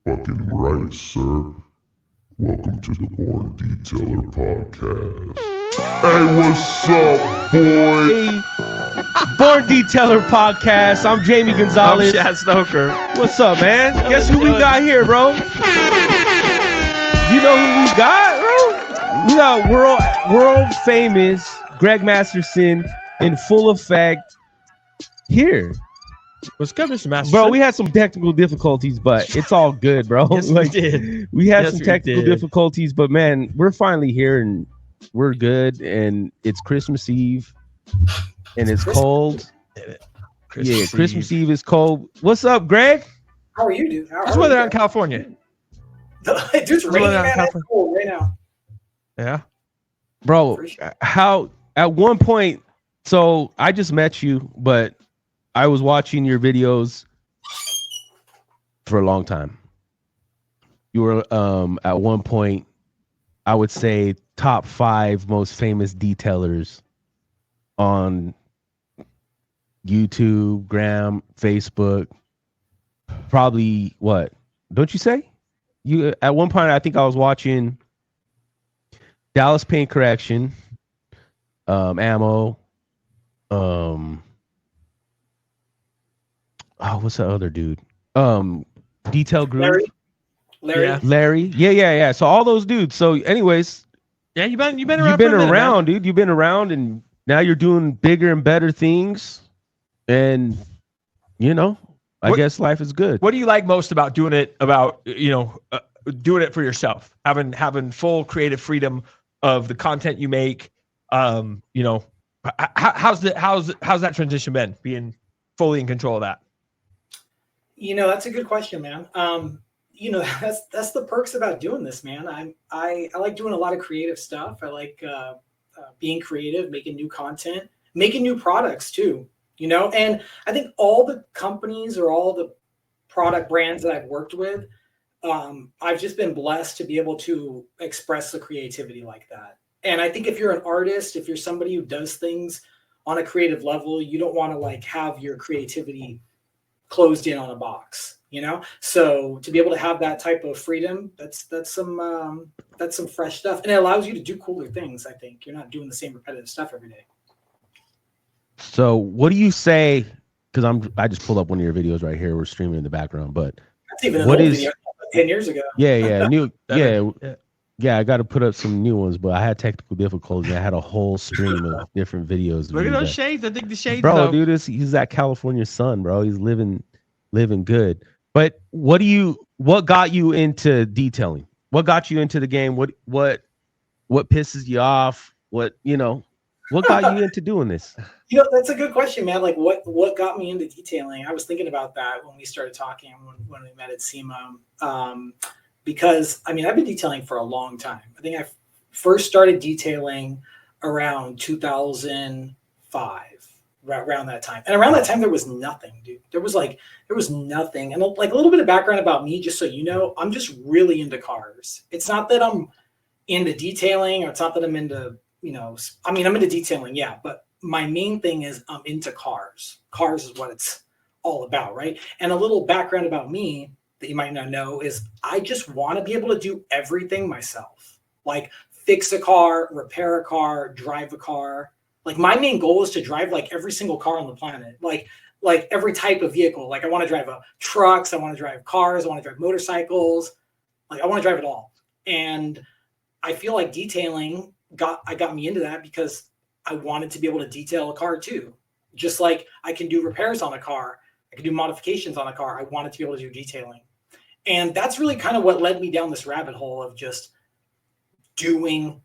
Fucking right, sir. Welcome to the Born Detailer Podcast. Hey, what's up, boy? Born Detailer Podcast. I'm Jamie Gonzalez. I'm Chad Stoker. What's up, man? Guess who we got here, bro? You know who we got, bro? We got world famous Greg Masterson in full effect here. What's good, Mr. Masterson? Bro, we had some technical difficulties, but it's all good, bro. Yes, we did. We had some technical difficulties, but man, we're finally here and we're good. And it's Christmas Eve, and it's cold. Christmas Eve is cold. What's up, Greg? How are you, dude? It's weather out in California. Dude's raining, man. It's cold right now. Yeah, bro. How at one point? So I just met you, but I was watching your videos for a long time. You were at one point, I would say, top 5 most famous detailers on YouTube, Gram, Facebook. Probably what? Don't you say? You at one point, I think I was watching Dallas Paint Correction, Ammo, what's the other dude? Detail Group. Larry. Yeah. So all those dudes. So anyways, yeah, you've been around. You've been around, dude. You've been around, and now you're doing bigger and better things. And I guess life is good. What do you like most about doing it? Doing it for yourself, having full creative freedom of the content you make. How's that transition been? Being fully in control of that. That's a good question, man. That's the perks about doing this, man. I like doing a lot of creative stuff. I like being creative, making new content, making new products too. And I think all the companies or all the product brands that I've worked with, I've just been blessed to be able to express the creativity like that. And I think if you're an artist, if you're somebody who does things on a creative level, you don't want to have your creativity closed in on a box, So to be able to have that type of freedom, that's some fresh stuff, and it allows you to do cooler things. I think you're not doing the same repetitive stuff every day. So what do you say? Because I just pulled up one of your videos right here. We're streaming in the background, but that's even an old video, 10 years ago. Yeah, I got to put up some new ones, but I had technical difficulties. I had a whole stream of different videos. Look at those shades. I think the shades, bro, dude, he's that California sun, bro. He's living good. But what got you into detailing? What got you into the game? What pisses you off? What got you into doing this? That's a good question, man. Like what got me into detailing? I was thinking about that when we started talking when we met at SEMA. Because I've been detailing for a long time. I think I first started detailing around 2005, around that time. And around that time, there was nothing, dude. There was nothing. And a little bit of background about me, just so you know, I'm just really into cars. It's not that I'm into detailing, or it's not that I'm into, I'm into detailing, yeah. But my main thing is I'm into cars. Cars is what it's all about, right? And a little background about me that you might not know is I just want to be able to do everything myself. Like fix a car, repair a car, drive a car. Like my main goal is to drive every single car on the planet. Like every type of vehicle. Like I want to drive trucks, I want to drive cars, I want to drive motorcycles. Like I want to drive it all. And I feel like detailing got me into that because I wanted to be able to detail a car too. Just like I can do repairs on a car, I can do modifications on a car. I wanted to be able to do detailing. And that's really kind of what led me down this rabbit hole of just doing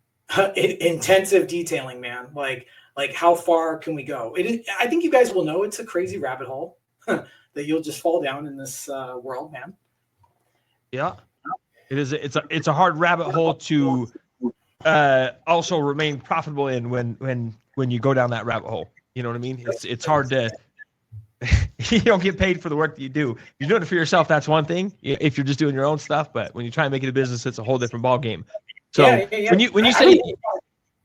intensive detailing, man. Like how far can we go? I think you guys will know it's a crazy rabbit hole that you'll just fall down in this world, man. Yeah, it is. It's a hard rabbit hole to also remain profitable in when you go down that rabbit hole. You know what I mean? It's hard to. You don't get paid for the work that you do. You're doing it for yourself. That's one thing. If you're just doing your own stuff, but when you try and make it a business, it's a whole different ball game. So yeah. when you say,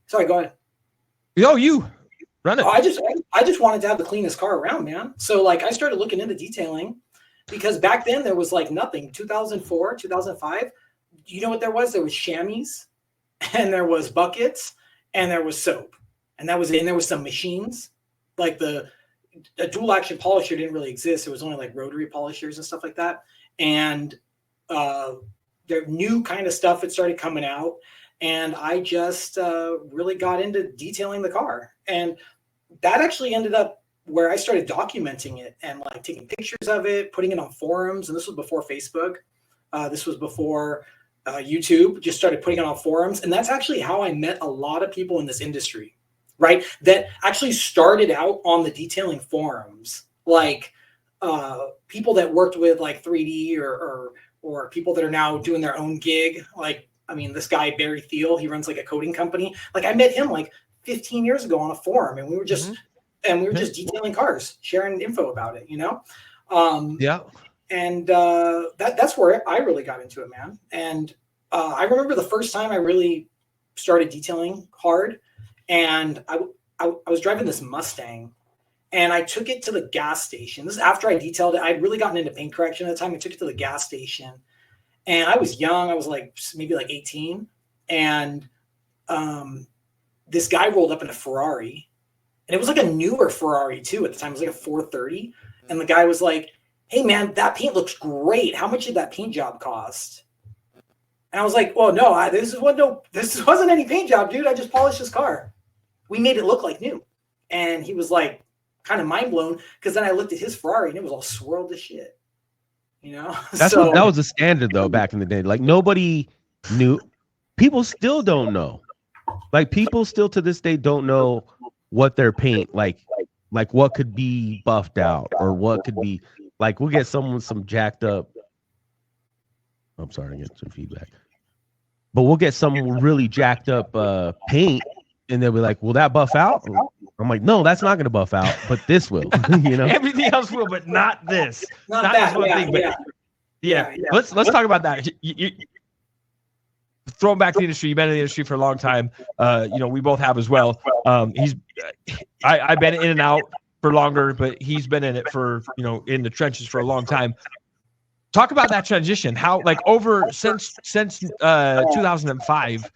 sorry, go ahead. You run it. I just wanted to have the cleanest car around, man. So I started looking into detailing, because back then there was like nothing. 2004, 2005, you know what there was? There was chamois, and there was buckets, and there was soap, and that was it. And there was some machines, like a dual action polisher didn't really exist. It was only like rotary polishers and stuff like that. And their new kind of stuff had started coming out, and I just really got into detailing the car, and that actually ended up where I started documenting it and like taking pictures of it, putting it on forums. And this was before Facebook. This was before YouTube. Just started putting it on forums, and that's actually how I met a lot of people in this industry, right? That actually started out on the detailing forums, like people that worked with like 3D or people that are now doing their own gig. Like, I mean, this guy, Barry Thiel, he runs like a coding company. Like I met him like 15 years ago on a forum, and we were just, just detailing cars, sharing info about it, you know? And that's where I really got into it, man. And I remember the first time I really started detailing hard, and I was driving this Mustang, and I took it to the gas station. This is after I detailed it. I'd really gotten into paint correction at the time. I took it to the gas station, and I was young. I was like maybe like 18, and this guy rolled up in a Ferrari, and it was like a newer Ferrari too at the time. It was like a 430, and the guy was like, "Hey man, that paint looks great. How much did that paint job cost?" And I was like, "Well, no, this wasn't any paint job, dude. I just polished this car. We made it look like new." And he was like, kind of mind blown, because then I looked at his Ferrari and it was all swirled to shit. You know, that was a standard though back in the day. Like nobody knew. People still don't know. Like people still to this day don't know what their paint like what could be buffed out or what could be like. We'll get someone some jacked up. I'm sorry, I get some feedback. But we'll get some really jacked up paint, and they'll be like, "Will that buff out?" I'm like, "No, that's not going to buff out, but this will." You know, everything else will, but not this. Not that one thing. But yeah. Let's talk about that. You throwing back to the industry. You've been in the industry for a long time. We both have as well. I've been in and out for longer, but he's been in it for in the trenches for a long time. Talk about that transition. How like since 2005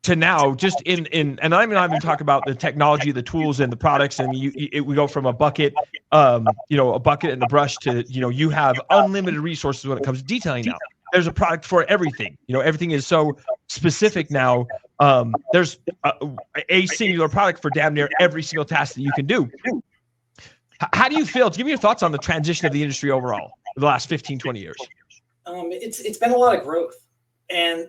to now, just in and I'm not even talking about the technology, the tools, and the products. And we go from a bucket, a bucket and a brush to you have unlimited resources when it comes to detailing now. There's a product for everything. Everything is so specific now. There's a singular product for damn near every single task that you can do. How do you feel? Give me your thoughts on the transition of the industry overall for the last 15, 20 years. It's been a lot of growth, and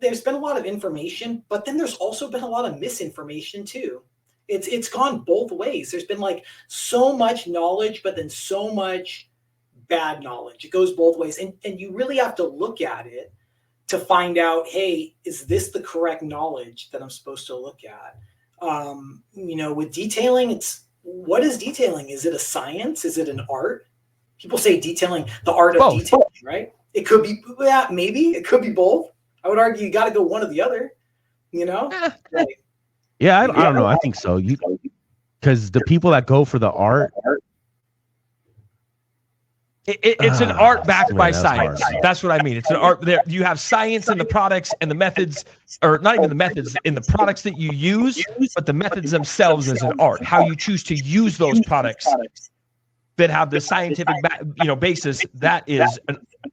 there's been a lot of information, but then there's also been a lot of misinformation too. It's gone both ways. There's been like so much knowledge, but then so much bad knowledge. It goes both ways, and you really have to look at it to find out, hey, is this the correct knowledge that I'm supposed to look at? With detailing, what is detailing? Is it a science? Is it an art? People say detailing, the art of detailing, right? It could be, maybe it could be both. I would argue you got to go one or the other, I don't know. I think so. Because the people that go for the art, it's an art backed by science. That's what I mean. It's an art. There you have science in the products and the methods, or not even the methods in the products that you use, but the methods themselves as an art. How you choose to use those products that have the scientific basis. That is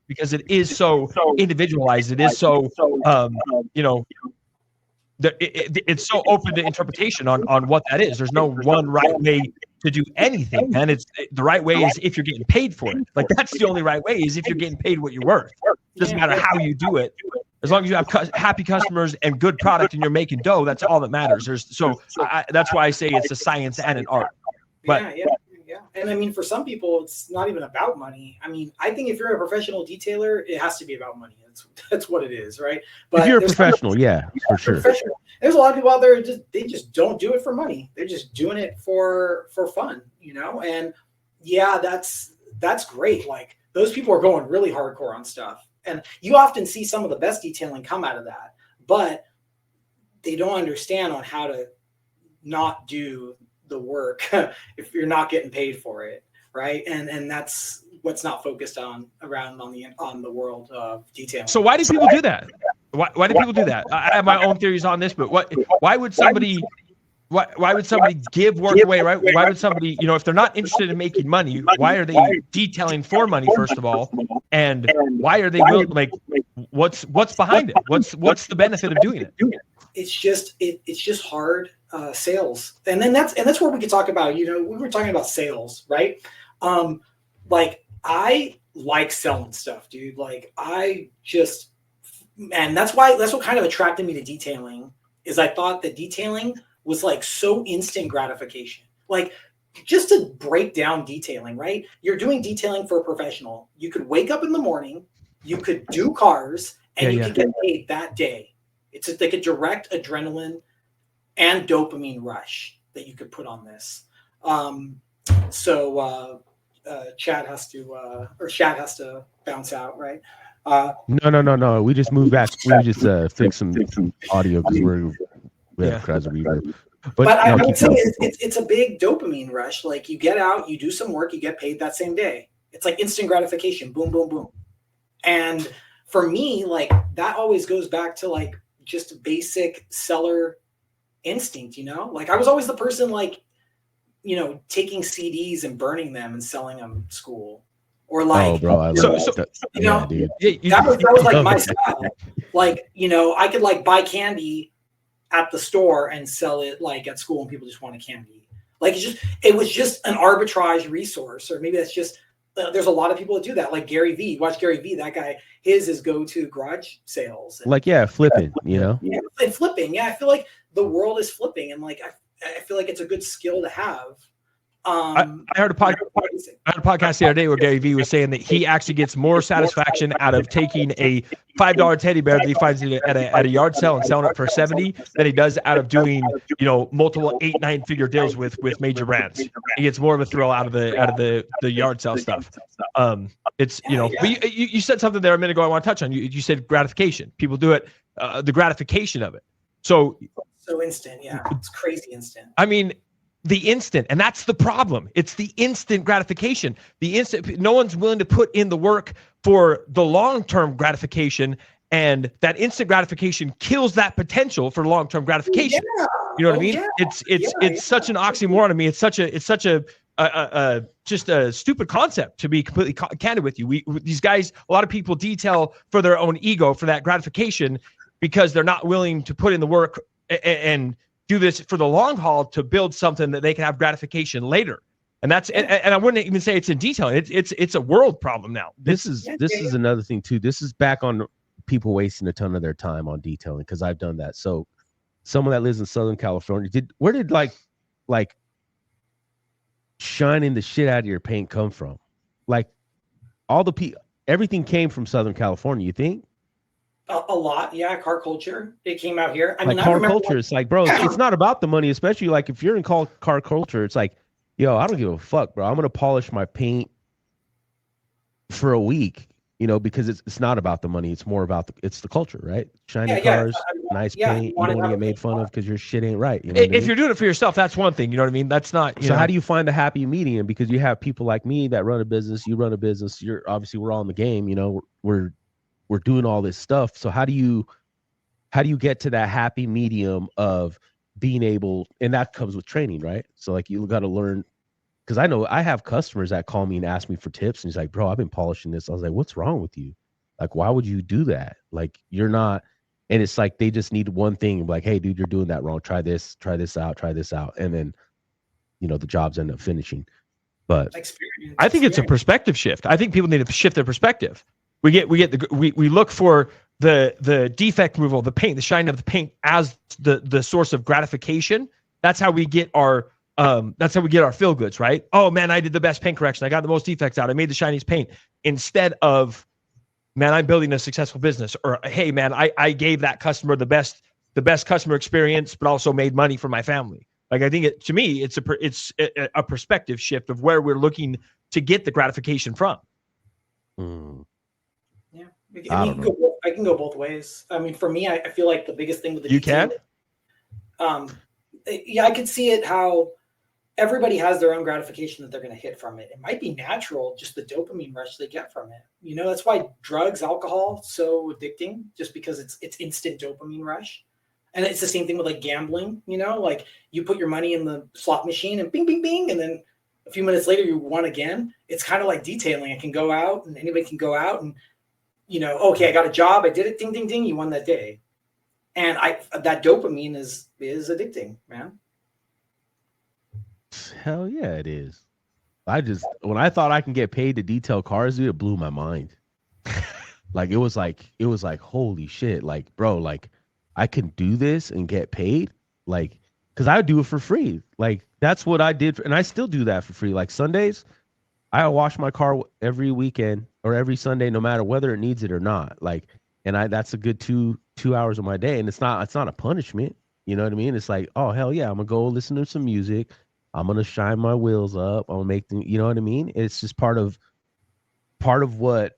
because it is so individualized. It is so it's so open to interpretation on what that is. There's no one right way to do anything, and the right way is if you're getting paid for it. Like that's the only right way is if you're getting paid what you're worth. It doesn't matter how you do it, as long as you have happy customers and good product and you're making dough. That's all that matters. That's why I say it's a science and an art. But yeah. And I mean, for some people, it's not even about money. I mean, I think if you're a professional detailer, it has to be about money. That's what it is, right? But if you're a professional, for sure. There's a lot of people out there they just don't do it for money. They're just doing it for fun, And that's great. Like those people are going really hardcore on stuff, and you often see some of the best detailing come out of that, but they don't understand on how to not do the work if you're not getting paid for it. right? And that's what's not focused on the world of detailing. So why do people do that? Why do people do that? I have my own theories on this, but why would somebody give work away, right? Why would somebody, if they're not interested in making money, why are they detailing for money, first of all? And why are they what's behind it? What's the benefit of doing it? It's just hard sales. And that's where we could talk about, we were talking about sales, right? Like I like selling stuff, dude. Like and that's what kind of attracted me to detailing is I thought that detailing was like so instant gratification. Like just to break down detailing, right? You're doing detailing for a professional. You could wake up in the morning, you could do cars, and you could get paid that day. It's like a direct adrenaline and dopamine rush that you could put on this. Chad has to bounce out, right? No. We just moved back. We just fixed some audio because we have crowds of reverb. But I would say it's a big dopamine rush. Like you get out, you do some work, you get paid that same day. It's like instant gratification. Boom, boom, boom. And for me, like that always goes back to like just basic seller instinct, Like I was always the person like, taking CDs and burning them and selling them at school. Or like, bro, I love that. Dude. That was like my style. Like, I could like buy candy at the store and sell it like at school and people just want a candy. Like it was just an arbitrage resource, or maybe that's just, there's a lot of people that do that. Like Gary Vee, watch Gary Vee, that guy, his go-to garage sales. And, flipping, Yeah, and flipping. Yeah. I feel like the world is flipping and like, I feel like it's a good skill to have. I heard a podcast the other day where Gary Vee was saying that he actually gets more satisfaction out of taking a $5 teddy bear that he finds at a yard sale and selling it for $70 than he does out of doing multiple 8-9 figure deals with major brands. He gets more of a thrill out of the yard sale stuff. But you said something there a minute ago I want to touch on. You said gratification. People do it, the gratification of it. So instant, yeah, it's crazy instant. I mean, the instant, and that's the problem. It's the instant gratification. No one's willing to put in the work for the long-term gratification, and that instant gratification kills that potential for long-term gratification. Yeah. You know what I mean? Yeah. It's such an oxymoron to me. It's such a just a stupid concept, to be completely candid with you. These guys, a lot of people detail for their own ego, for that gratification, because they're not willing to put in the work and do this for the long haul to build something that they can have gratification later. And that's and I wouldn't even say it's in detailing. It's a world problem now. This is another thing too. This is back on people wasting a ton of their time on detailing, because I've done that. So someone that lives in Southern California, where did like shining the shit out of your paint come from? Like everything came from Southern California, you think? A lot, yeah. Car culture, it came out here. I mean, car culture. It's like, bro, it's not about the money. Especially like if you're in car culture, it's like, yo, I don't give a fuck, bro. I'm gonna polish my paint for a week, because it's not about the money. It's more about it's the culture, right? Shiny cars, nice paint. You don't want to get made fun of because your shit ain't right. If you're doing it for yourself, that's one thing. You know what I mean? That's not. So how do you find the happy medium? Because you have people like me that run a business. You run a business. We're all in the game. We're doing all this stuff. So how do you get to that happy medium of being able, and that comes with training, right? So like you got to learn, because I know I have customers that call me and ask me for tips, and he's like, bro, I've been polishing this. I was like, what's wrong with you? Like, why would you do that? Like, you're not, and it's like they just need one thing, like, hey dude, you're doing that wrong. Try this out. And then, the jobs end up finishing. But I think it's a perspective shift. I think people need to shift their perspective. We look for the defect removal, the paint, the shine of the paint as the source of gratification. That's how we get our feel goods, right? Oh man, I did the best paint correction. I got the most defects out. I made the shiniest paint. Instead of, man, I'm building a successful business, or hey man, I gave that customer the best customer experience, but also made money for my family. Like I think to me, it's a perspective shift of where we're looking to get the gratification from. Yeah, I can go both ways. I mean, for me, I feel like the biggest thing with the you can. Yeah, I could see it how everybody has their own gratification that they're going to hit from it. It might be natural, just the dopamine rush they get from it. You know, that's why drugs, alcohol, so addicting, just because it's instant dopamine rush. And it's the same thing with like gambling, you know, like you put your money in the slot machine and bing, bing, bing. And then a few minutes later, you won again. It's kind of like detailing. I can go out and anybody can go out and, you know, okay, I got a job. I did it. Ding, ding, ding. You won that day. And that dopamine is addicting, man. Hell yeah, it is. When I thought I can get paid to detail cars, dude, it blew my mind. Like it was like holy shit, like bro, like I can do this and get paid, like because I do it for free. Like that's what I did, and I still do that for free. Like Sundays, I wash my car every weekend or every Sunday, no matter whether it needs it or not. Like, and that's a good two hours of my day, and it's not a punishment. You know what I mean? It's like, oh hell yeah, I'm gonna go listen to some music. I'm gonna shine my wheels up. I'm gonna make things. You know what I mean? It's just part of what.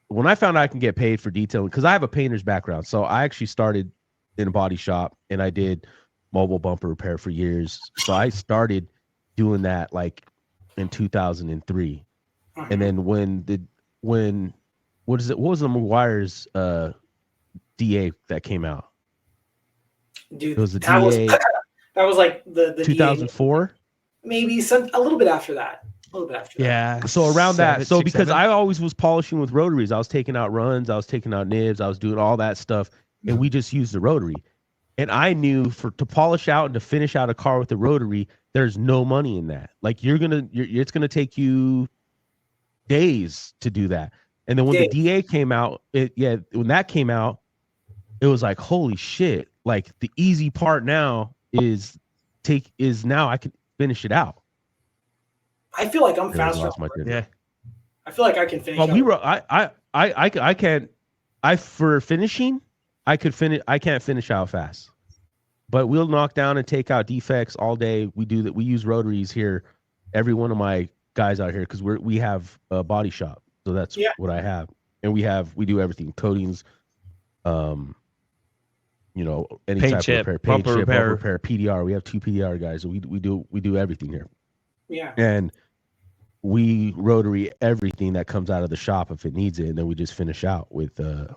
When I found out I can get paid for detailing, because I have a painter's background, so I actually started in a body shop and I did mobile bumper repair for years. So I started doing that like in 2003, and then what was the McGuire's DA that came out? Dude, it was the DA. That was like the 2004, maybe a little bit after that. Yeah. So around that. So because 7. I always was polishing with rotaries, I was taking out runs, I was taking out nibs, I was doing all that stuff, and we just used the rotary. And I knew to polish out and to finish out a car with the rotary, there's no money in that. Like it's gonna take you days to do that. And then when the DA came out, when that came out, it was like holy shit! Like the easy part now is now I can finish it out. I feel like I'm faster. Yeah. I feel like I can finish. Well, I can't. For finishing, I can't finish out fast. But we'll knock down and take out defects all day. We do that. We use rotaries here. Every one of my guys out here, because we have a body shop, so that's what I have, and we do everything, coatings, any paint type chip, of repair, bumper repair, PDR. We have 2 PDR guys, so we do everything here. Yeah. And we rotary everything that comes out of the shop if it needs it, and then we just finish out with a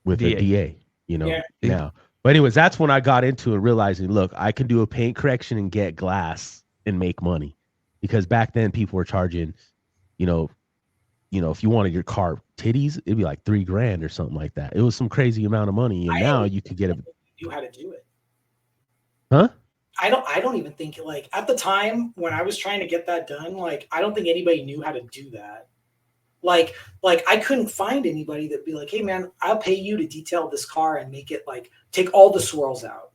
DA, now. But anyways, that's when I got into it, realizing, look, I can do a paint correction and get glass and make money. Because back then people were charging, if you wanted your car titties, it'd be like $3,000 or something like that. It was some crazy amount of money, and now you could get it. Knew how to do it. Huh? I don't even think, like, at the time when I was trying to get that done, like, I don't think anybody knew how to do that. Like I couldn't find anybody that'd be like, hey man, I'll pay you to detail this car and make it like take all the swirls out.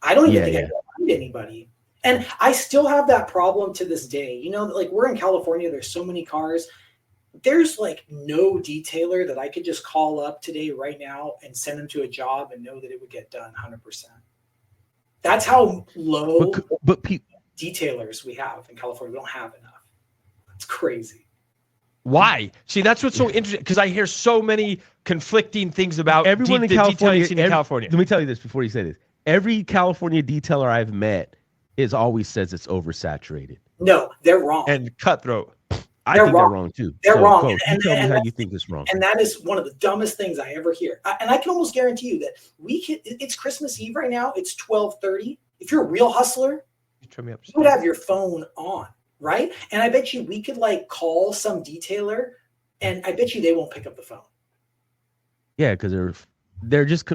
I don't even think I could find anybody. And I still have that problem to this day. Like we're in California, there's so many cars. There's like no detailer that I could just call up today right now and send them to a job and know that it would get done 100%. That's how low detailers we have in California. We don't have enough. It's crazy. Why? See, that's what's so interesting, because I hear so many conflicting things about everyone in California. Let me tell you this before you say this. Every California detailer I've met always says it's oversaturated. No, they're wrong. And cutthroat. I think they're wrong too. They're wrong. And tell me how you think it's wrong. And that is one of the dumbest things I ever hear. And I can almost guarantee you that it's Christmas Eve right now. It's 12:30. If you're a real hustler, you would have your phone on, right? And I bet you we could like call some detailer, and I bet you they won't pick up the phone. Yeah, because they're just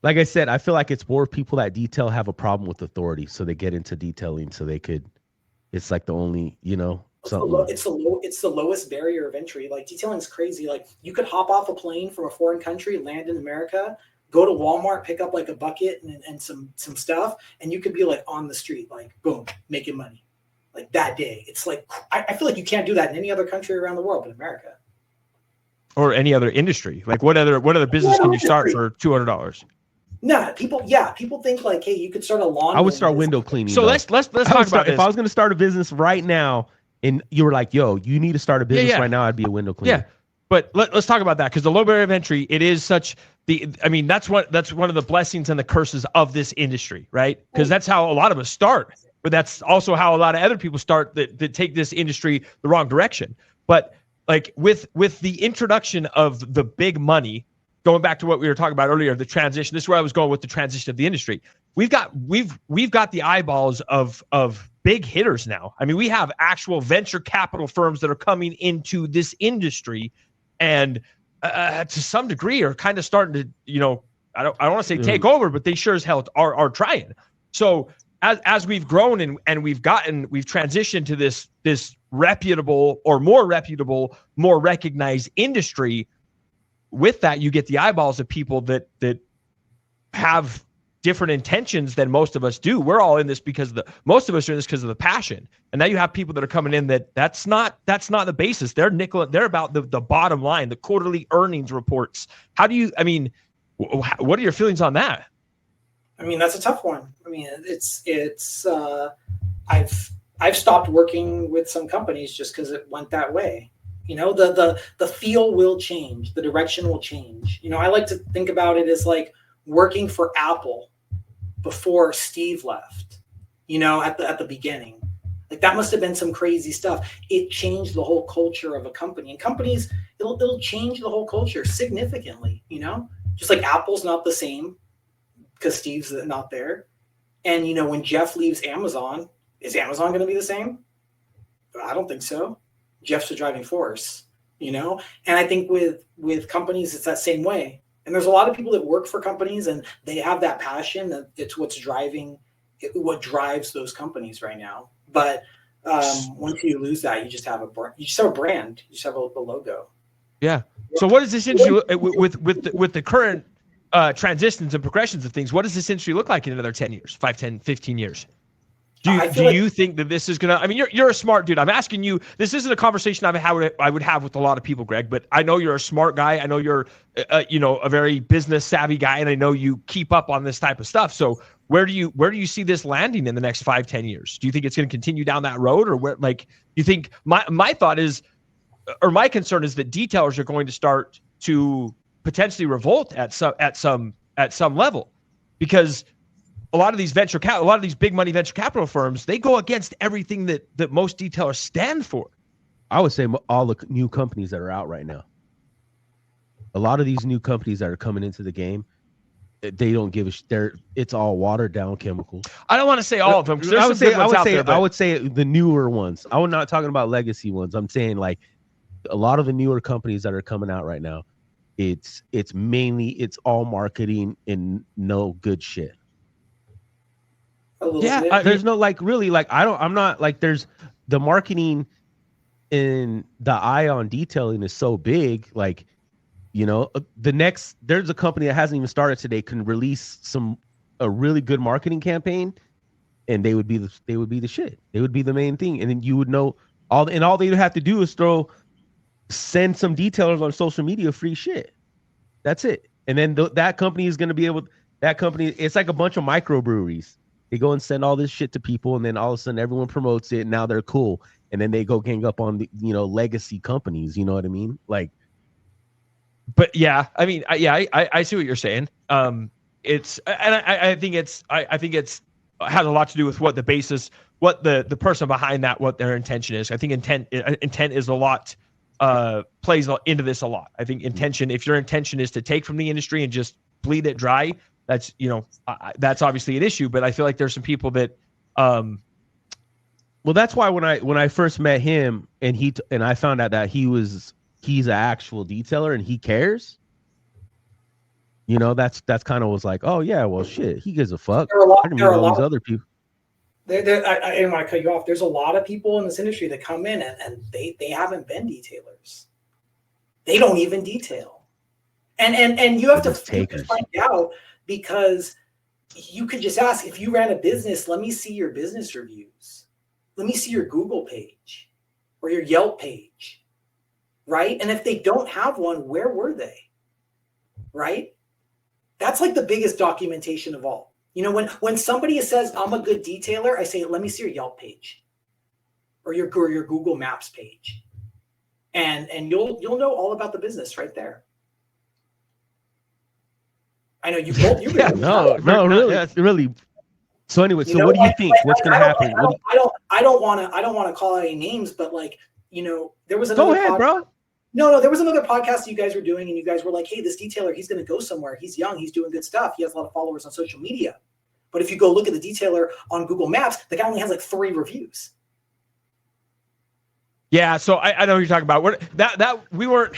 like I said. I feel like it's more people that detail have a problem with authority, so they get into detailing so they could. It's like the only something. It's the lowest barrier of entry. Like detailing is crazy. Like you could hop off a plane from a foreign country, land in America, go to Walmart, pick up like a bucket and some stuff, and you could be like on the street, like boom, making money, like that day. It's like I feel like you can't do that in any other country around the world but America. Or any other industry. Like what other business can you start for $200? Nah, people think like, hey, you could start a lawn. I would start window cleaning. So let's talk about this. If I was going to start a business right now, and you were like, yo, you need to start a business right now, I'd be a window cleaner. Yeah. But let's talk about that, because the low barrier of entry, it is such that's one of the blessings and the curses of this industry, right? Because that's how a lot of us start, but that's also how a lot of other people start that take this industry the wrong direction. But like with the introduction of the big money, going back to what we were talking about earlier, the transition. This is where I was going with the transition of the industry. We've got the eyeballs of big hitters now. I mean, we have actual venture capital firms that are coming into this industry, and to some degree are kind of starting to, I don't want to say take over, but they sure as hell are trying. So as we've grown and we've transitioned to this reputable or more reputable, more recognized industry. With that, you get the eyeballs of people that have different intentions than most of us do. We're all in this because most of us are in this because of the passion. And now you have people that are coming in that's not the basis. They're about the bottom line, the quarterly earnings reports. What are your feelings on that? I mean, that's a tough one. I mean, it's I've stopped working with some companies just because it went that way. The feel will change, the direction will change. I like to think about it as like working for Apple before Steve left, at the beginning. Like that must have been some crazy stuff. It changed the whole culture of a company. And companies, it'll change the whole culture significantly, just like Apple's not the same because Steve's not there. And, when Jeff leaves Amazon, is Amazon going to be the same? I don't think so. Jeff's the driving force, and I think with companies, it's that same way. And there's a lot of people that work for companies and they have that passion that it's what drives those companies right now. But once you lose that, you just have a brand, you just have a logo. Yeah. So what does this industry with the current transitions and progressions of things? What does this industry look like in another 10 years, 5, 10, 15 years? Do you think that this is going to, I mean, you're a smart dude. I'm asking you, this isn't a conversation I would have with a lot of people, Greg, but I know you're a smart guy. I know you're, a very business savvy guy, and I know you keep up on this type of stuff. So where do you see this landing in the next 5, 10 years? Do you think it's going to continue down that road, or where, like, you think my thought is, or my concern is that detailers are going to start to potentially revolt at some level, because a lot of these big money venture capital firms, they go against everything that most detailers stand for. I would say all the new companies that are out right now. A lot of these new companies that are coming into the game, they don't give it's all watered down chemicals. I don't want to say all of them, because I would say the newer ones. I'm not talking about legacy ones. I'm saying like a lot of the newer companies that are coming out right now, it's all marketing and no good shit. There's no I'm not like, there's the marketing and the eye on detailing is so big. Like, there's a company that hasn't even started today can release a really good marketing campaign, and they would be the shit. They would be the main thing, and then you would know all they would have to do is send some detailers on social media free shit. That's it. And then that company is going to be it's like a bunch of microbreweries. They go and send all this shit to people, and then all of a sudden everyone promotes it, and now they're cool. And then they go gang up on the legacy companies. You know what I mean? Like, but yeah, I mean, I see what you're saying. I think it's has a lot to do with what the basis, what the person behind that, what their intention is. I think intent is a lot, plays into this a lot. I think intention, if your intention is to take from the industry and just bleed it dry, that's that's obviously an issue. But I feel like there's some people that, well, that's why when I first met him and I found out that he's an actual detailer and he cares. That's kind of was like, oh yeah, well shit, he gives a fuck. There are these other people. I didn't want to cut you off. There's a lot of people in this industry that come in and they haven't been detailers. They don't even detail. And you have to find out, because you could just ask, if you ran a business, let me see your business reviews. Let me see your Google page or your Yelp page, right? And if they don't have one, where were they, right? That's like the biggest documentation of all. When somebody says, I'm a good detailer, I say, let me see your Yelp page or your Google Maps page. And you'll know all about the business right there. I know you both. Yeah, no, really. So anyway, so what do you think? What's going to happen? I don't want to call out any names, but like, there was another. Go ahead, bro. No, there was another podcast you guys were doing, and you guys were like, "Hey, this detailer, he's going to go somewhere. He's young. He's doing good stuff. He has a lot of followers on social media." But if you go look at the detailer on Google Maps, the guy only has like 3 reviews. Yeah, so I know what you're talking about. That we weren't.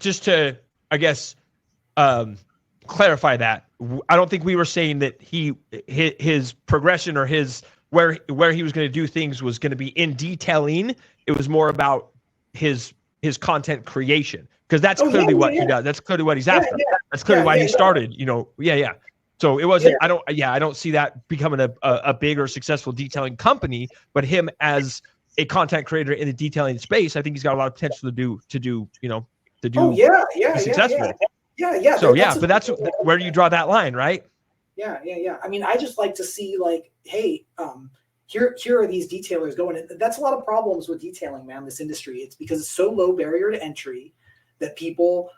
Just to, I guess, clarify that. I don't think we were saying that his progression or his where he was going to do things was going to be in detailing. It was more about his content creation, because that's clearly what he does. That's clearly what he's after. That's clearly why he started. So it wasn't. I don't see that becoming a big or successful detailing company, but him as a content creator in the detailing space, I think he's got a lot of potential to do be successful. Yeah. So but that's where you draw that line, right? Yeah. I mean, I just like to see like, hey, here are these detailers going. And that's a lot of problems with detailing, man, this industry. It's because it's so low barrier to entry that people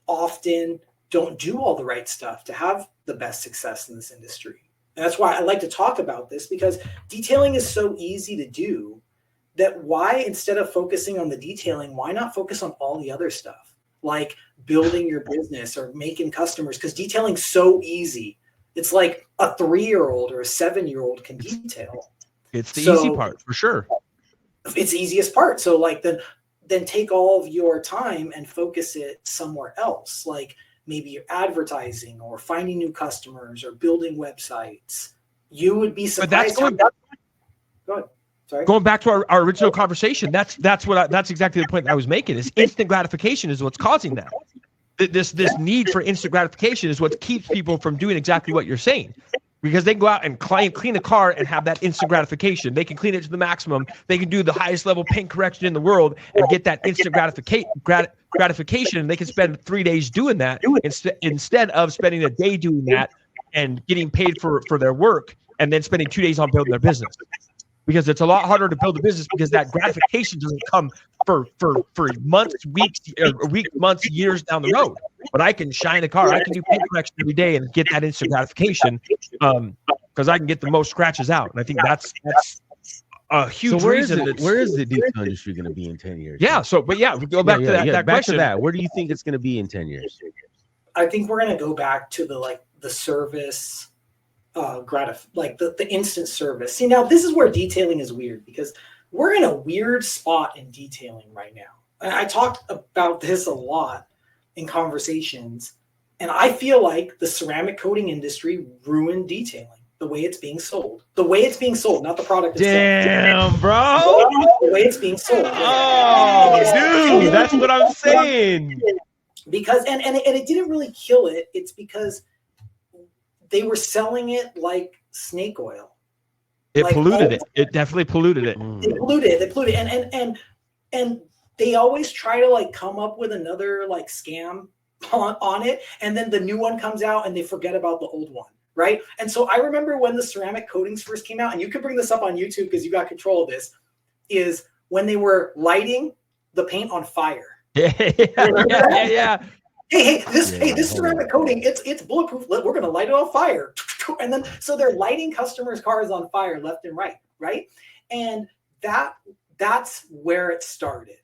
often don't do all the right stuff to have the best success in this industry. And that's why I like to talk about this, because detailing is so easy to do that why, instead of focusing on the detailing, why not focus on all the other stuff, like building your business or making customers? Because detailing's so easy. It's like a 3-year-old or a 7-year-old can detail. It's the easy part, for sure. It's the easiest part. So like then take all of your time and focus it somewhere else. Like maybe you're advertising or finding new customers or building websites. You would be surprised. Go ahead. Sorry. Going back to our original conversation, that's exactly the point I was making. Is instant gratification is what's causing that. This need for instant gratification is what keeps people from doing exactly what you're saying. Because they can go out and clean a car and have that instant gratification. They can clean it to the maximum. They can do the highest level paint correction in the world and get that instant gratification. And they can spend 3 days doing that instead of spending a day doing that and getting paid for their work and then spending 2 days on building their business. Because it's a lot harder to build a business because that gratification doesn't come for months, months, years down the road. But I can shine a car. I can do paint correction every day and get that instant gratification because I can get the most scratches out. And I think that's a huge reason. Where is the detailing industry going to be in 10 years? Yeah. So, but we go back to that question. Where do you think it's going to be in 10 years? I think we're going to go back to the service. The instant service. See, now this is where detailing is weird, because we're in a weird spot in detailing right now. And I talked about this a lot in conversations, and I feel like the ceramic coating industry ruined detailing, the way it's being sold. The way it's being sold, not the product itself. Damn, bro. The way it's being sold. Oh, dude, that's what I'm saying. Because and it didn't really kill it. It's because they were selling it like snake oil. It polluted it. It definitely polluted it. They polluted it. And they always try to come up with another scam on it. And then the new one comes out and they forget about the old one. Right. And so I remember when the ceramic coatings first came out, and you can bring this up on YouTube because you got control of this, is when they were lighting the paint on fire. Yeah. Hey, this ceramic coating, it's bulletproof. We're going to light it on fire. And then, so they're lighting customers' cars on fire left and right? And that's where it started,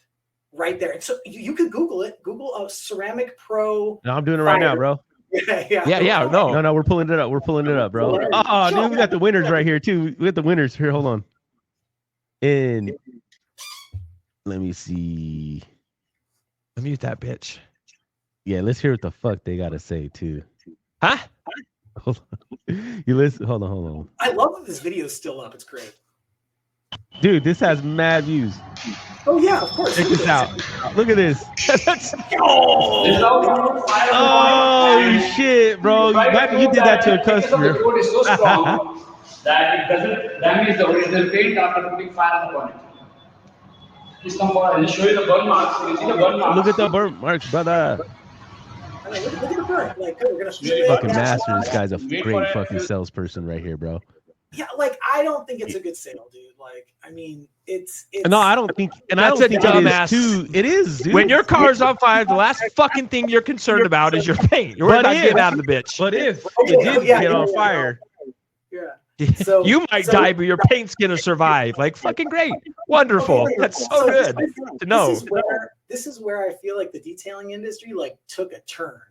right there. And so you could Google it. Google a ceramic pro. No, I'm doing it right now, bro. Yeah. No, we're pulling it up. Bro. Oh, dude, we got the winners right here too. We got the winners here. Hold on. And let me see. Let me mute that bitch. Yeah, let's hear what the fuck they gotta say too. Huh? Hold on. You listen. Hold on. I love that this video is still up. It's great. Dude, this has mad views. Oh yeah, of course. Check this out. Look at this. Oh shit, bro! You did that to a customer. The code is so strong that it doesn't damage the original paint after putting fire on it. Please come forward. I'll show you the burn marks. You see the burn marks. Look at the burn marks, brother. Look at the burn. We're gonna fucking master. This guy's a great fucking salesperson right here, bro. Yeah, like I don't think it's a good sale, dude. Like, I mean, it's No, I don't think, and I That's don't a think dumbass. it is too. It is, dude. When your car's on fire, the last fucking thing you're concerned about is your paint. You're worried But about if- getting out of the bitch. But if Okay, it did yeah, get yeah, on yeah, fire, yeah. So You might die, but your paint's gonna survive. Like fucking great, wonderful. Okay, That's so good to know. This is where I feel like the detailing industry like took a turn.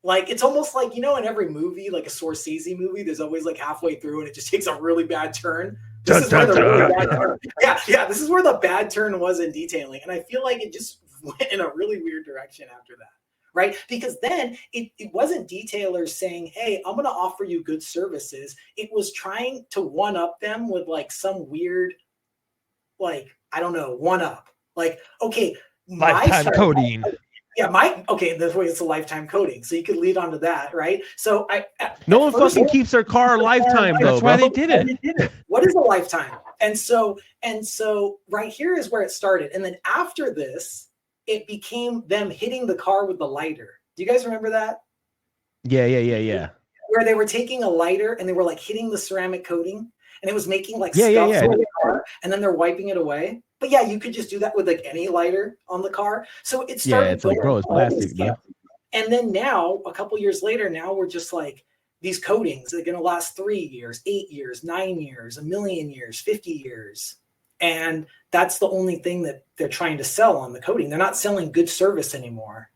Like it's almost like, you know, in every movie, like a Scorsese movie, there's always like halfway through and it just takes a really bad turn. This is where the really bad turn. Yeah, this is where the bad turn was in detailing. And I feel like it just went in a really weird direction after that. Right? Because then it wasn't detailers saying, hey, I'm going to offer you good services. It was trying to one up them with like some weird, like, I don't know, one up. Like, okay, Lifetime codeine. Yeah, okay, this way it's a lifetime coding. So you could lead on to that, right? So no one fucking keeps their car a lifetime though. That's why bro. they did it. What is a lifetime? And so right here is where it started. And then after this, it became them hitting the car with the lighter. Do you guys remember that? Yeah. Where they were taking a lighter and they were like hitting the ceramic coating and it was making like Yeah. on the car and then they're wiping it away. But yeah, you could just do that with like any lighter on the car. So it started. Yeah, it's like, bro, it's plastic, bro. And then now, a couple years later, now we're just like, these coatings are going to last 3 years, 8 years, 9 years, 1,000,000 years, 50 years. And that's the only thing that they're trying to sell on the coating. They're not selling good service anymore.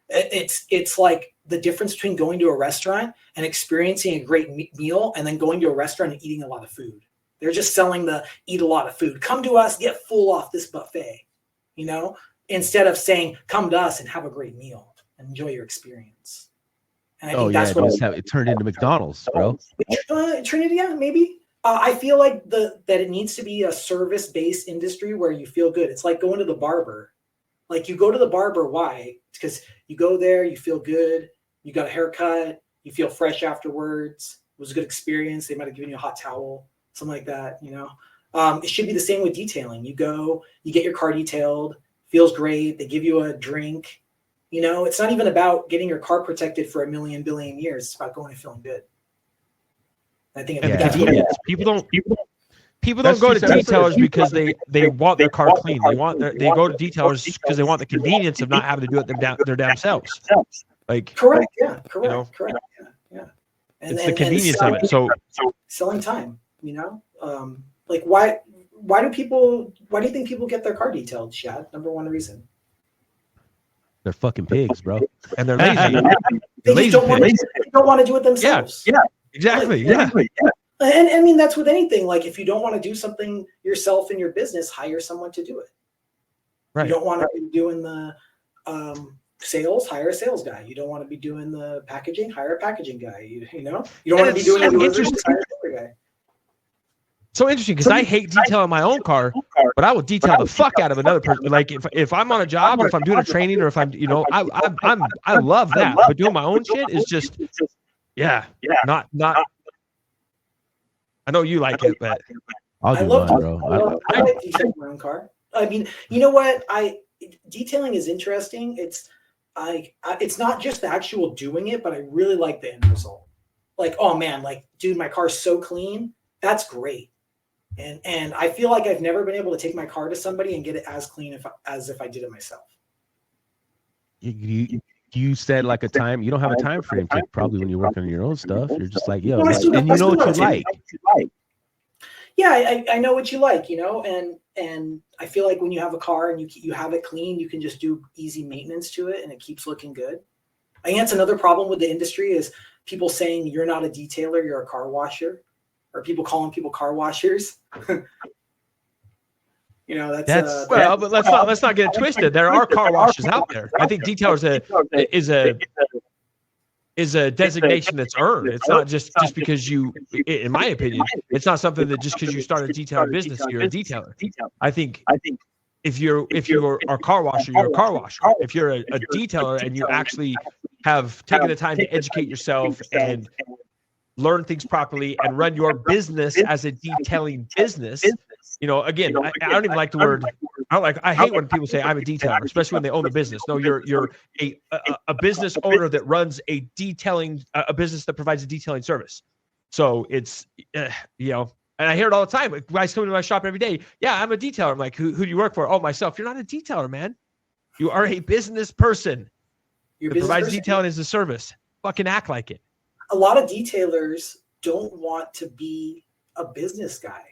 It's like the difference between going to a restaurant and experiencing a great meal and then going to a restaurant and eating a lot of food. They're just selling the eat a lot of food. Come to us, get full off this buffet, you know, instead of saying, come to us and have a great meal and enjoy your experience. And I think that's what it turned into McDonald's, bro. Trinity, yeah, maybe. I feel like that it needs to be a service-based industry where you feel good. It's like going to the barber. Like you go to the barber, why? Because you go there, you feel good, you got a haircut, you feel fresh afterwards. It was a good experience. They might have given you a hot towel, something like that, you know. It should be the same with detailing. You go, you get your car detailed, feels great. They give you a drink. You know, it's not even about getting your car protected for 1,000,000 billion years. It's about going and feeling good. I think that's convenience. People don't go to detailers because they want their car clean. They go to detailers because they want the convenience of not having to do it their damn selves. Like correct, yeah, correct, you know, correct, yeah. And, it's the convenience of it. So selling time, you know, like why do you think people get their car detailed, Shad? Number one reason. They're fucking pigs, bro. And they're lazy. They don't want to do it themselves. Yeah, exactly. Yeah. And I mean, that's with anything. Like if you don't want to do something yourself in your business, hire someone to do it. Right. You don't want to be doing the sales, hire a sales guy. You don't want to be doing the packaging, hire a packaging guy. You know, you don't want to be doing the delivery, hire a delivery guy. So interesting because I hate detailing my own car, but I will detail the fuck out of another person. Like if I'm on a job or if I'm doing a training or if I'm, you know, I love that. But doing my own shit is just, not. I know you like it, but I'll do mine, bro. I like detailing my own car. I mean, you know what? Detailing is interesting. It's not just the actual doing it, but I really like the end result. Like, oh man, like, dude, my car's so clean. That's great. And I feel like I've never been able to take my car to somebody and get it as clean as if I did it myself. You said like a time. You don't have a time frame to probably when you're working on your own stuff. You're just like, yo, and you know what you like. Yeah, I know what you like, you know, and I feel like when you have a car and you have it clean, you can just do easy maintenance to it and it keeps looking good. I think that's another problem with the industry is people saying you're not a detailer, you're a car washer, or people calling people car washers. You know, that's well, but let's not get it twisted. There are car washes out there. I think detailer is a designation that's earned. It's not just because you, in my opinion, it's not something that just because you start a detailing business, you're a detailer. I think if you're a car washer, you're a car washer. If you're a detailer and you actually have taken the time to educate yourself and learn things properly and run your business as a detailing business, you know, again, I don't even like the word. I hate when people say I'm a detailer, especially when they own the business. No, you're a business owner that runs a business that provides a detailing service. So it's, you know, And I hear it all the time. Like, guys come to my shop every day. Yeah, I'm a detailer. I'm like, who do you work for? Oh, myself. You're not a detailer, man. You are a business person You're a that business provides person. detailing as a service. Fucking act like it. A lot of detailers don't want to be a business guy.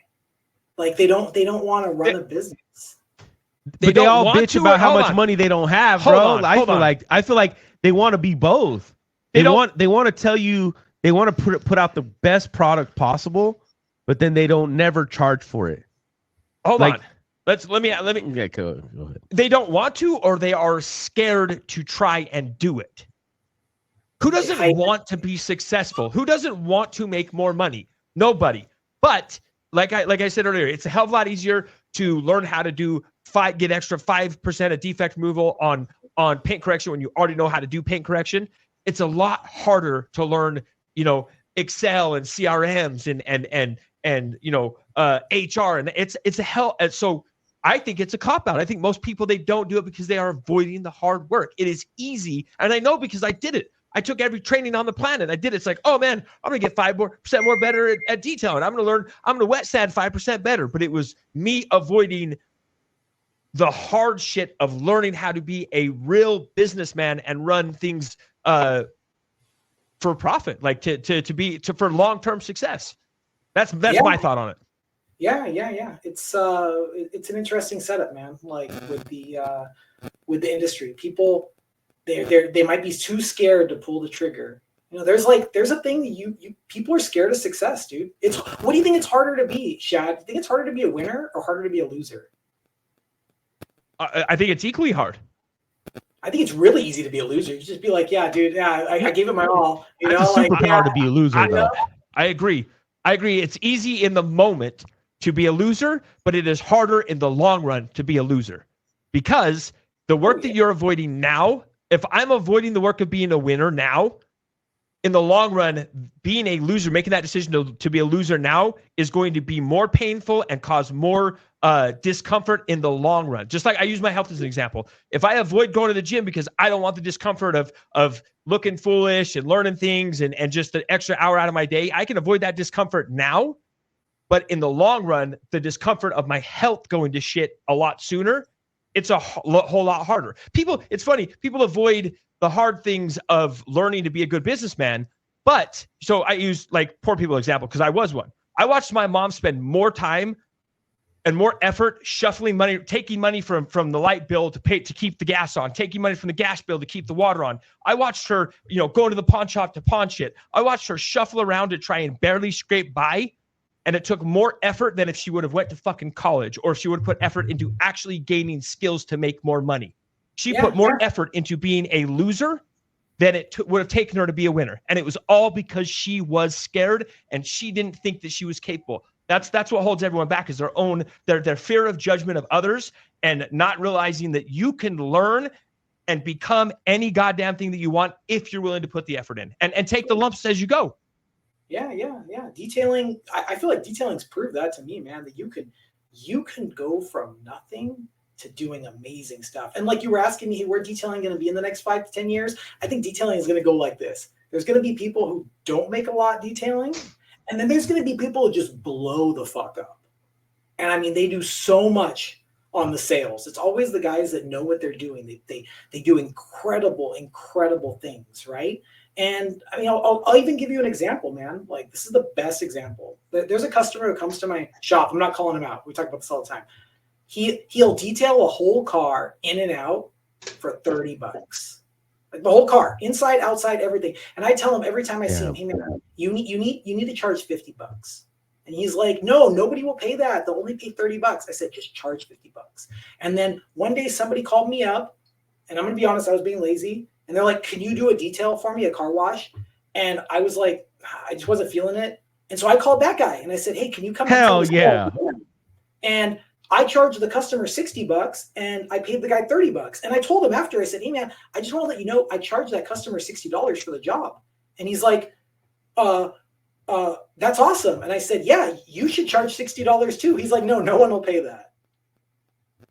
Like they don't want to run a business. But they all want bitch to, about how hold much on. money they don't have, Hold bro. on, hold on. I feel like they want to be both. They want to tell you, they want to put out the best product possible, but then they don't never charge for it. Hold Like- on. Let me. Yeah, go ahead. They don't want to, or they are scared to try and do it. Who doesn't want to be successful? Who doesn't want to make more money? Nobody. But like I said earlier, it's a hell of a lot easier to learn how to get extra 5% of defect removal on paint correction when you already know how to do paint correction. It's a lot harder to learn, Excel and CRMs and HR, and it's a hell. And so I think it's a cop out. I think most people, they don't do it because they are avoiding the hard work. It is easy, and I know because I did it. I took every training on the planet. I did it. It's like, oh man, I'm gonna get 5% more better at detailing. I'm gonna wet sand 5% better. But it was me avoiding the hard shit of learning how to be a real businessman and run things for profit, like for long-term success. That's my thought on it. Yeah. It's an interesting setup, man. Like with the industry, people they might be too scared to pull the trigger. There's a thing that people are scared of success, dude. What do you think it's harder to be, Shad? Do you think it's harder to be a winner or harder to be a loser? I think it's equally hard. I think it's really easy to be a loser. You just be like, yeah, dude, yeah, I gave it my all. It's super hard to be a loser, though. I agree. It's easy in the moment to be a loser, but it is harder in the long run to be a loser, because the work that you're avoiding now, if I'm avoiding the work of being a winner now, in the long run, being a loser, making that decision to be a loser now is going to be more painful and cause more discomfort in the long run. Just like I use my health as an example. If I avoid going to the gym because I don't want the discomfort of looking foolish and learning things and just an extra hour out of my day, I can avoid that discomfort now. But in the long run, the discomfort of my health going to shit a lot sooner, it's a whole lot harder. It's funny, people avoid the hard things of learning to be a good businessman. But so I use like poor people example because I was one. I watched my mom spend more time and more effort shuffling money, taking money from the light bill to keep the gas on, taking money from the gas bill to keep the water on. I watched her, go to the pawn shop to pawn shit. I watched her shuffle around to try and barely scrape by. And it took more effort than if she would have went to fucking college, or if she would have put effort into actually gaining skills to make more money. She put more effort into being a loser than it would have taken her to be a winner. And it was all because she was scared and she didn't think that she was capable. That's what holds everyone back, is their fear of judgment of others, and not realizing that you can learn and become any goddamn thing that you want if you're willing to put the effort in and take the lumps as you go. Yeah. Detailing, I feel like detailing's proved that to me, man, that you can go from nothing to doing amazing stuff. And like you were asking me, where detailing going to be in the next 5 to 10 years? I think detailing is going to go like this. There's going to be people who don't make a lot detailing, and then there's going to be people who just blow the fuck up. And I mean, they do so much on the sales. It's always the guys that know what they're doing. They do incredible things, right? And I mean, I'll even give you an example, man. Like, this is the best example. There's a customer who comes to my shop. I'm not calling him out. We talk about this all the time. He'll detail a whole car in and out for $30. Like the whole car, inside, outside, everything. And I tell him every time I see him, hey man, you need to charge $50. And he's like, no, nobody will pay that. They'll only pay $30. I said, just charge $50. And then one day somebody called me up, and I'm gonna be honest, I was being lazy. And they're like, can you do a detail for me, a car wash? And I was like, I just wasn't feeling it. And so I called that guy and I said, hey, can you come? Hell yeah. And I charged the customer $60 and I paid the guy $30. And I told him after, I said, hey man, I just want to let you know, I charged that customer $60 for the job. And he's like, that's awesome. And I said, yeah, you should charge $60 too. He's like, no one will pay that.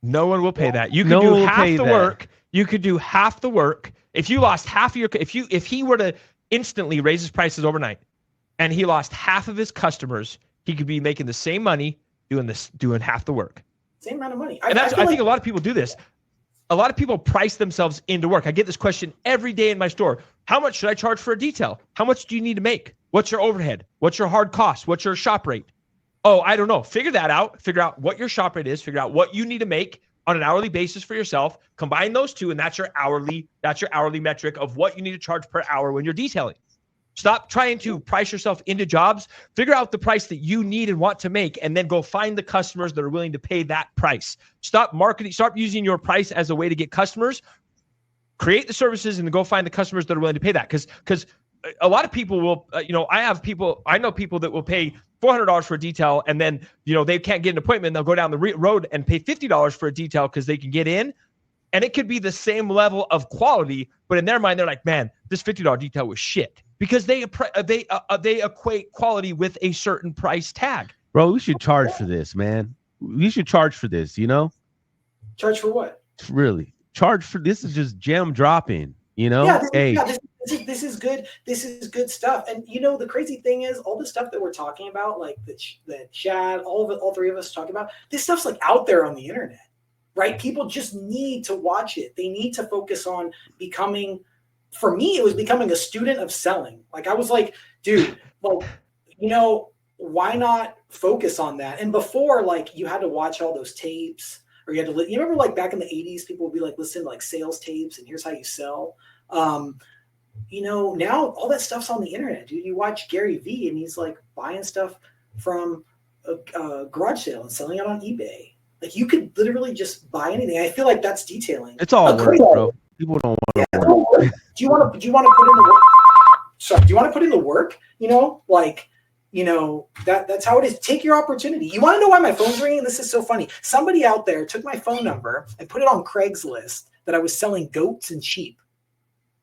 No one will pay that. You could do half the work. You could do half the work. If you lost half of your, if he were to instantly raise his prices overnight and he lost half of his customers, he could be making the same money doing half the work. Same amount of money. And I think a lot of people do this. A lot of people price themselves into work. I get this question every day in my store. How much should I charge for a detail? How much do you need to make? What's your overhead? What's your hard cost? What's your shop rate? Oh, I don't know. Figure that out. Figure out what your shop rate is. Figure out what you need to make on an hourly basis for yourself. Combine those two, and that's your hourly metric of what you need to charge per hour when you're detailing. Stop trying to price yourself into jobs. Figure out the price that you need and want to make, and then go find the customers that are willing to pay that price. Stop marketing. Stop using your price as a way to get customers. Create the services and go find the customers that are willing to pay that. Because a lot of people will, I know people that will pay $400 for a detail, and then, they can't get an appointment. They'll go down the road and pay $50 for a detail because they can get in. And it could be the same level of quality, but in their mind, they're like, man, this $50 detail was shit. Because they equate quality with a certain price tag. Bro, we should charge for this, man. We should charge for this, Charge for what? Really. Charge for this is just gem dropping, Yeah, hey. This is good. This is good stuff. And the crazy thing is, all the stuff that we're talking about, like that Chad, all three of us talking about, this stuff's like out there on the internet, right? People just need to watch it. They need to focus on becoming. For me, it was becoming a student of selling. Like, I was like, dude, why not focus on that? And before, like, you had to watch all those tapes, or you had to, you remember, like, back in the 80s, people would be like, listen to like sales tapes, and here's how you sell. Now all that stuff's on the internet, dude. You watch Gary Vee, and he's like buying stuff from a garage sale and selling it on eBay. Like, you could literally just buy anything. I feel like that's detailing. It's all work, bro. People don't want to work. Do you want to put in the work? Sorry, do you want to put in the work? That's how it is. Take your opportunity. You want to know why my phone's ringing? This is so funny. Somebody out there took my phone number and put it on Craigslist that I was selling goats and sheep.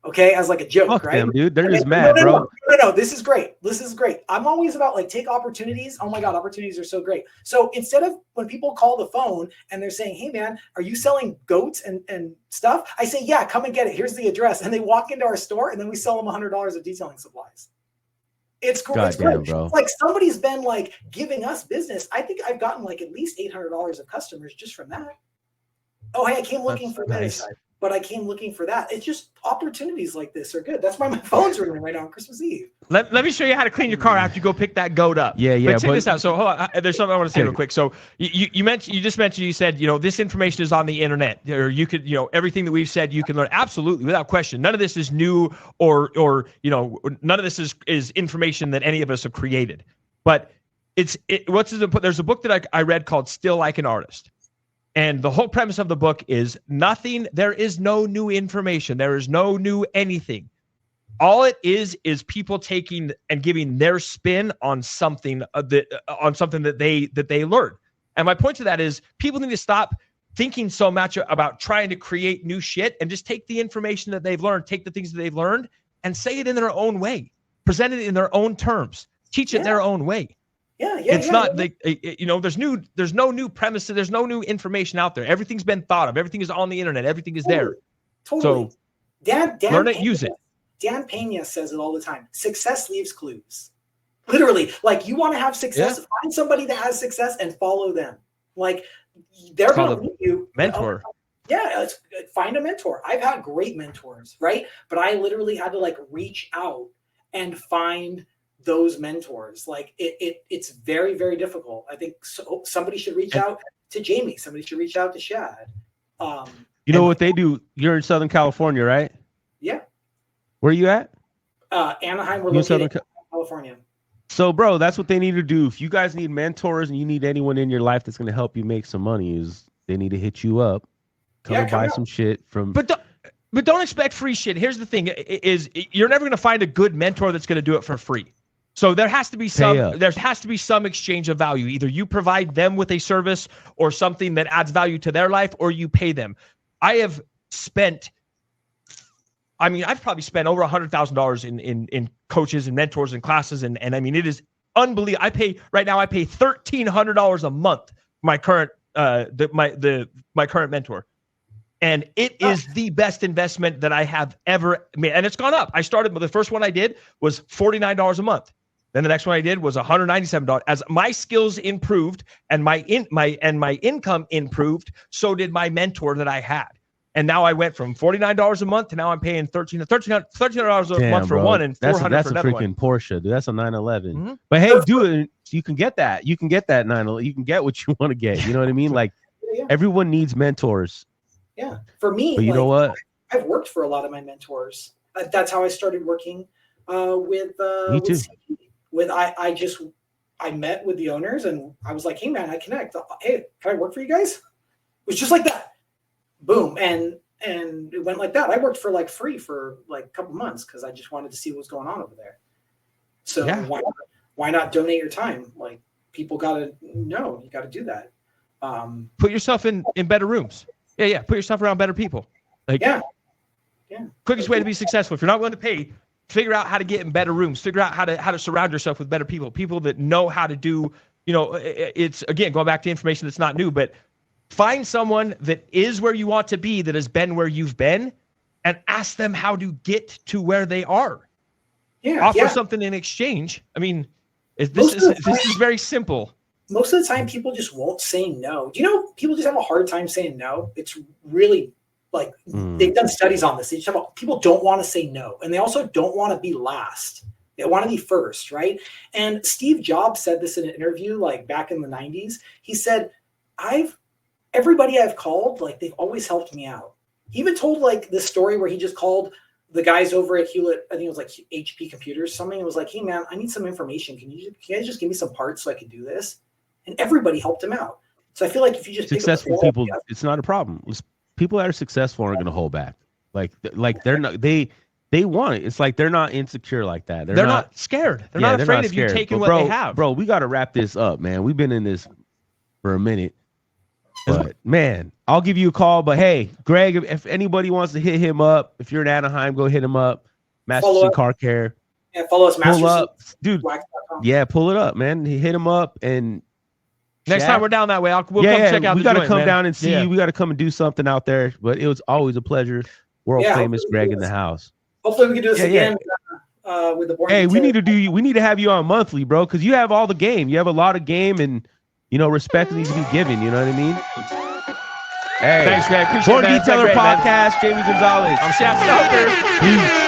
Okay, as like a joke, Fuck right? them, dude. They're just mad, bro. No, this is great. This is great. I'm always about like, take opportunities. Oh my God, opportunities are so great. So instead of when people call the phone and they're saying, hey man, are you selling goats and stuff? I say, yeah, come and get it. Here's the address. And they walk into our store, and then we sell them $100 of detailing supplies. It's cool. It's great. Bro. It's like somebody's been like giving us business. I think I've gotten like at least $800 of customers just from that. Oh, hey, I came looking for this. But I came looking for that. It's just opportunities like this are good. That's why my phone's ringing right now on Christmas Eve. Let me show you how to clean your car after you go pick that goat up. Yeah. But check this out. So hold on. There's something I want to say real quick. So you said, this information is on the internet, or you could, everything that we've said, you can learn. Absolutely. Without question. None of this is new or none of this is information that any of us have created. But there's a book that I read called Still Like an Artist. And the whole premise of the book is there is no new information. There is no new anything. All it is people taking and giving their spin on something that they learn. And my point to that is people need to stop thinking so much about trying to create new shit and just take the information that they've learned, take the things that they've learned and say it in their own way, present it in their own terms, teach it their own way. There's no new premises. There's no new information out there. Everything's been thought of. Everything is on the internet. Everything is there. Totally. So Dan learn it, Pena, use it. Dan Pena says it all the time. Success leaves clues. Literally, like, you want to have success, find somebody that has success and follow them. Like, they're going to lead you. Mentor. Find a mentor. I've had great mentors, right? But I literally had to like reach out and find those mentors. Like it's very, very difficult. I think somebody should reach out to Jamie. Somebody should reach out to Shad. You know what they do? You're in Southern California, right? Yeah. Where are you at? Anaheim. We're located in California. So, bro, that's what they need to do. If you guys need mentors and you need anyone in your life that's going to help you make some money, is they need to hit you up. Come buy some shit from. But don't expect free shit. Here's the thing: is you're never going to find a good mentor that's going to do it for free. So there has to be some exchange of value. Either you provide them with a service or something that adds value to their life, or you pay them. I've probably spent over $100,000 in coaches and mentors and classes, and I mean, it is unbelievable. I pay $1,300 a month. My current my current mentor, and it is the best investment that I have ever made, and it's gone up. I started, but the first one I did was $49 a month. Then the next one I did was $197. As my skills improved and my income improved, so did my mentor that I had. And now I went from $49 a month to now I'm paying $1,300 a month for one and $400 for another one. That's a freaking Porsche, dude. That's a 911. Mm-hmm. But hey, dude, you can get that. You can get that 911. You can get what you want to get. You know what I mean? Like everyone needs mentors. Yeah. For me, but you know what? I've worked for a lot of my mentors. That's how I started working with I met with the owners and I was like, hey man, I connect. Hey, can I work for you guys? It was just like that. Boom. And it went like that. I worked for like free for like a couple months because I just wanted to see what was going on over there. So why not donate your time? Like people gotta know you gotta do that. Put yourself in better rooms. Yeah. Put yourself around better people. Like quickest way to be successful. If you're not willing to pay, figure out how to get in better rooms. Figure out how to surround yourself with better people that know how to do, it's again, going back to information that's not new, but find someone that is where you want to be, that has been where you've been, and ask them how to get to where they are. Offer something in exchange. I mean, this is very simple. Most of the time people just won't say no. Do you know people just have a hard time saying no? It's really like they've done studies on this. People don't want to say no. And they also don't want to be last. They want to be first, right? And Steve Jobs said this in an interview like back in the 90s. He said, everybody I've called, like they've always helped me out. He even told like this story where he just called the guys over at Hewlett, I think it was like HP Computers, something. It was like, hey man, I need some information. Can you guys just give me some parts so I can do this? And everybody helped him out. So I feel like if you just successful people, it's not a problem. People that are successful aren't going to hold back. Like they're not, they want it. It's like they're not insecure like that. They're not scared. They're not afraid of you taking what they have. Bro, we got to wrap this up, man. We've been in this for a minute. But man, I'll give you a call. But hey, Greg, if anybody wants to hit him up, if you're in Anaheim, go hit him up. Masterson Car Care. Yeah, follow us, Masterson. Pull up, dude. Yeah, pull it up, man. Hit him up and next time we're down that way, we'll come check out. We got to come down and see you. We got to come and do something out there. But it was always a pleasure. World famous Greg in the house. Hopefully we can do this again with the board. Hey, we need to have you on monthly, bro, because you have all the game. You have a lot of game and respect needs to be given. You know what I mean? Hey, thanks, Greg. Born Detailer Podcast, Jamie Gonzalez. I'm Chef Stoker. Peace.